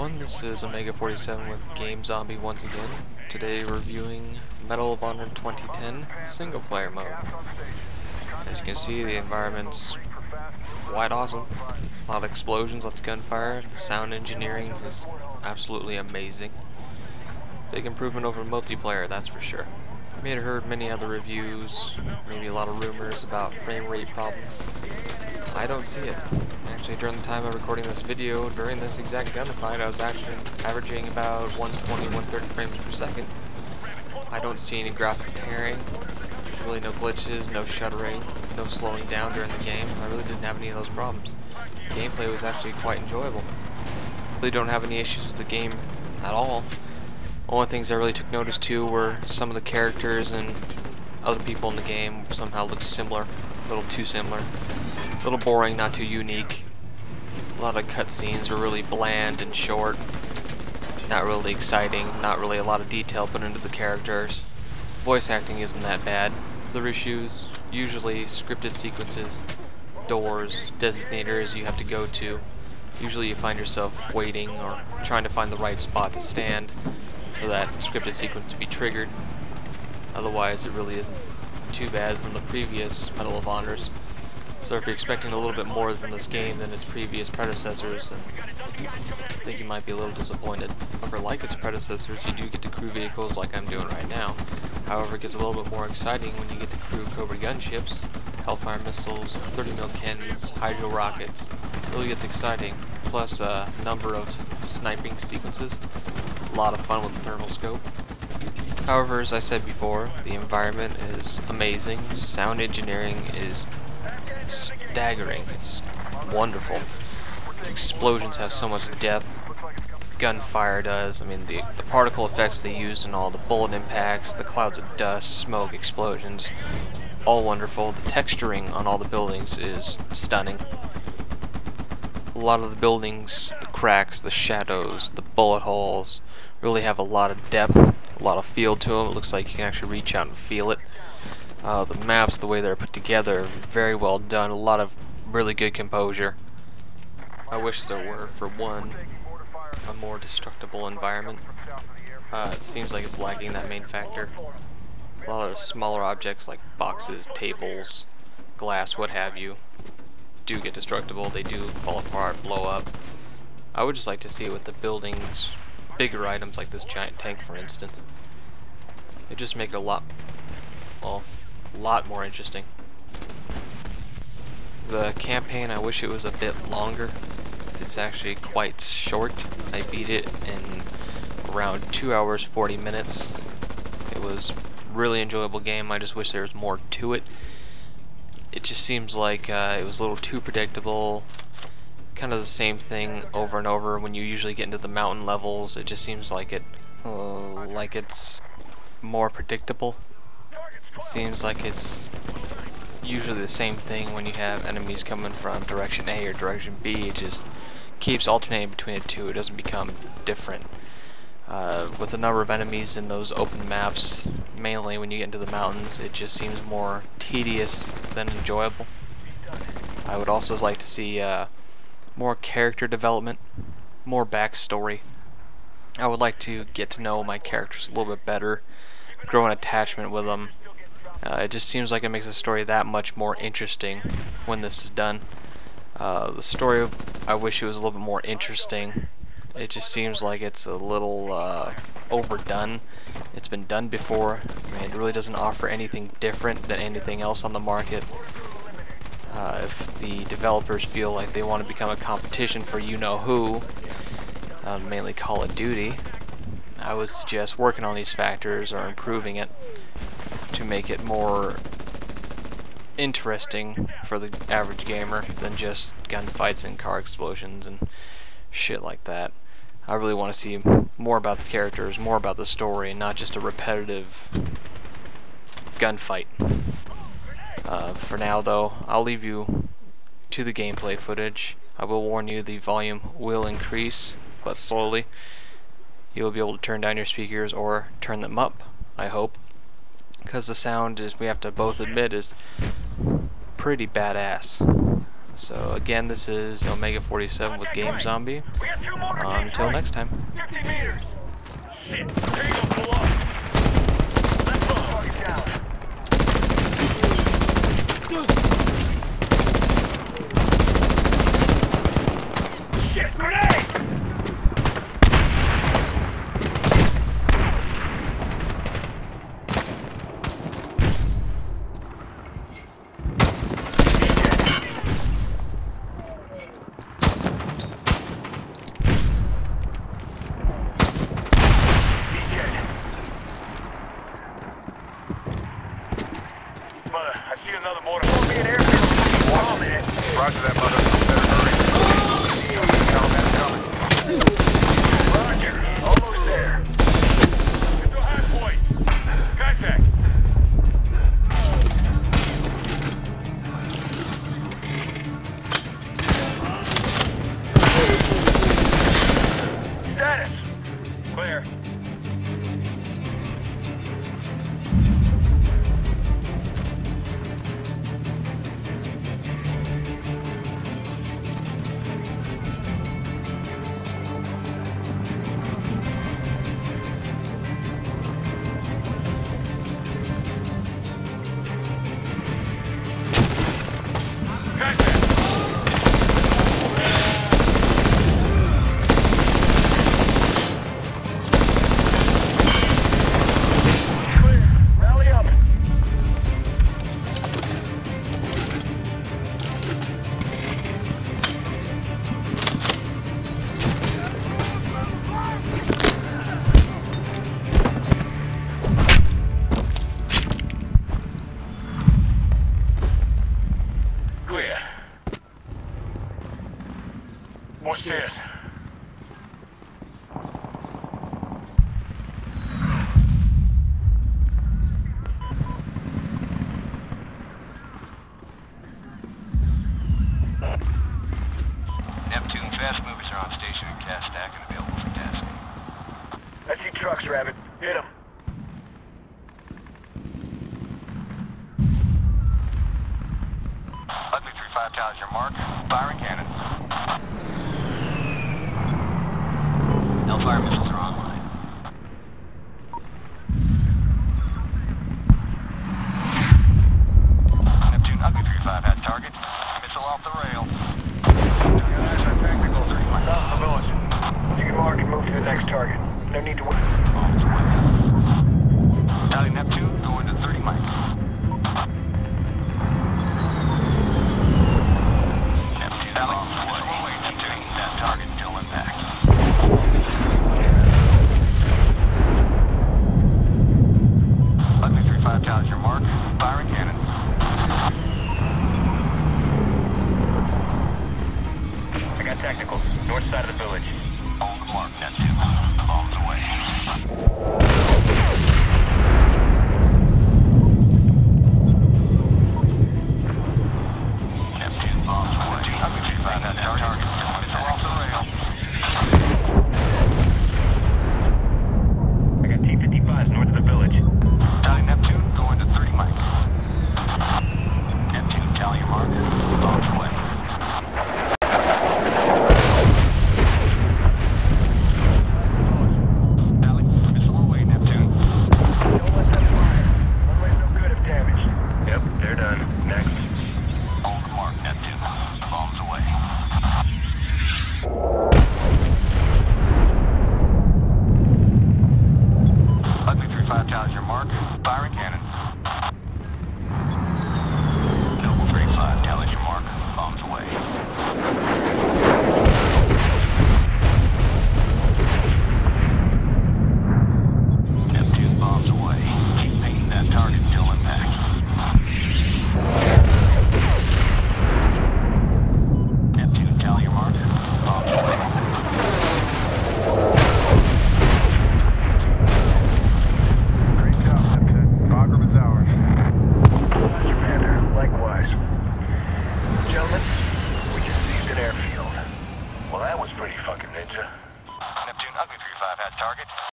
everyone, this is Omega47 with GameZombi once again. Today reviewing Medal of Honor 2010 single player mode. As you can see, the environment's quite awesome. A lot of explosions, lots of gunfire. The sound engineering is absolutely amazing. Big improvement over multiplayer, that's for sure. You may have heard many other reviews, maybe a lot of rumors about frame rate problems. I don't see it. Actually, during the time of recording this video, during this exact gunfight, I was actually averaging about 120, 130 frames per second. I don't see any graphic tearing, really no glitches, no shuddering, no slowing down during the game. I really didn't have any of those problems. Gameplay was actually quite enjoyable. Really don't have any issues with the game at all. Only things I really took notice to were some of the characters and other people in the game somehow looked similar, a little too similar. A little boring, not too unique. A lot of cutscenes are really bland and short. Not really exciting, not really a lot of detail put into the characters. Voice acting isn't that bad. Other issues, usually scripted sequences, doors, designators you have to go to. Usually you find yourself waiting or trying to find the right spot to stand for that scripted sequence to be triggered. Otherwise it really isn't too bad from the previous Medal of Honors. So if you're expecting a little bit more from this game than its previous predecessors, then I think you might be a little disappointed. However, like its predecessors, you do get to crew vehicles like I'm doing right now. However, it gets a little bit more exciting when you get to crew Cobra gunships, Hellfire missiles, 30mm cannons, hydro rockets. It really gets exciting. Plus a number of sniping sequences. A lot of fun with the thermal scope. However, as I said before, the environment is amazing. Sound engineering is staggering. It's wonderful. The explosions have so much depth. The gunfire does. I mean, the particle effects they use in all the bullet impacts, the clouds of dust, smoke, explosions, all wonderful. The texturing on all the buildings is stunning. A lot of the buildings, the cracks, the shadows, the bullet holes really have a lot of depth, a lot of feel to them. It looks like you can actually reach out and feel it. The maps, the way they're put together, very well done. A lot of really good composure. I wish there were, for one, a more destructible environment. It seems like it's lacking that main factor. A lot of smaller objects like boxes, tables, glass, what have you, do get destructible. They do fall apart, blow up. I would just like to see it with the buildings, bigger items like this giant tank, for instance. It just make it a lot more interesting. The campaign, I wish it was a bit longer. It's actually quite short. I beat it in around 2 hours 40 minutes. It was a really enjoyable game. I just wish there was more to it. It just seems like it was a little too predictable. Kind of the same thing over and over. When you usually get into the mountain levels, it just seems like it's more predictable. It seems like it's usually the same thing when you have enemies coming from direction A or direction B. It just keeps alternating between the two. It doesn't become different. With the number of enemies in those open maps, mainly when you get into the mountains, it just seems more tedious than enjoyable. I would also like to see more character development, more backstory. I would like to get to know my characters a little bit better, grow an attachment with them. It just seems like it makes the story that much more interesting when this is done. The story, I wish it was a little bit more interesting. It just seems like it's a little overdone. It's been done before. I mean, it really doesn't offer anything different than anything else on the market. If the developers feel like they want to become a competition for you-know-who, mainly Call of Duty, I would suggest working on these factors or improving it to make it more interesting for the average gamer than just gunfights and car explosions and shit like that. I really want to see more about the characters, more about the story, and not just a repetitive gunfight. For now though, I'll leave you to the gameplay footage. I will warn you, the volume will increase, but slowly. You'll be able to turn down your speakers or turn them up, I hope, because the sound, is, we have to both admit, is pretty badass. So again, this is Omega 47 with GameZombi. Until next time. 50 meters. Shit. Tango pull up. Let's go. Target down. Shit, grenade! I see another mortar. Won't be an airfield. 1 minute. Roger that, mother. Better hurry. Roger. Almost there. Get to a high point. Contact. Status. Clear. More stairs. Neptune, fast movers are on station and cast stack and available for tasking. I see trucks, Rabbit. Hit them. Ugly 3-5 towers your mark. Firing cannon. Hellfire missiles are online. Neptune, Ugly 3-5 has target. Missile off the rail. Tactical, south of the village. You can mark and move to the next target. No need to wait. Tally Neptune, going to 30 miles. Neptune, that target still intact. Ugly 3-5 towers your mark. Firing cannon. I got tactical. North side of the village. Hold the mark, Neptune. Bombs away. Neptune, bombs away. Ugly 3-5 has target. Missile off the rail. I got T-55s north of the village. Tally Neptune, going to 30 miles. Neptune, tally your mark. Bombs away. Tally, missile away, Neptune. Don't let them fire. Runway's no good if damaged. Yep, they're done. Next. Hold the mark, Neptune. Bombs away. Ugly 3-5 towers your mark. Firing cannon.